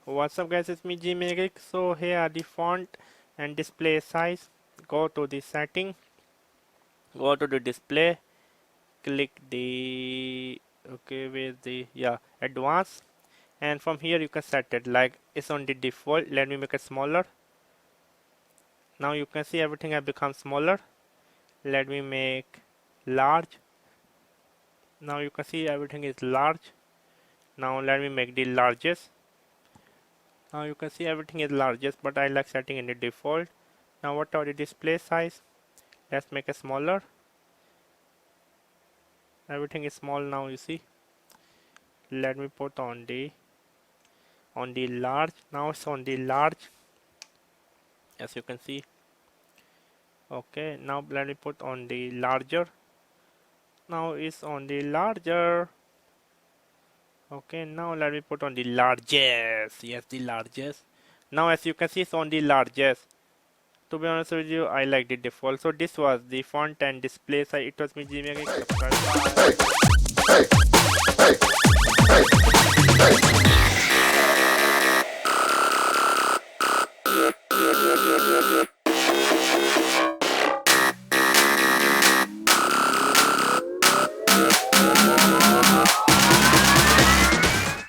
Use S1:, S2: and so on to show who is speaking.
S1: What's up guys, it's me Geek. So here are the font and display size. Go to the setting, go to the display, click the where's the advanced, and from here you can set it like it's on the default. Let me make it smaller. Now you can see everything has become smaller. Let me make large. Now you can see everything is large. Now let me make the largest. Now you can see everything is largest, but I like setting in the default. Now what are the display size? Let's make it smaller. Everything is small now, you see. Let me put on the large. Now it's on the large, as you can see. Okay, now let me put on the larger. Now it's on the larger. Okay, now let me put on the largest. Yes, the largest. Now as you can see, it's on the largest. To be honest with you, I like the default. So this was the font and display size. It was me, Jimmy. Subscribe.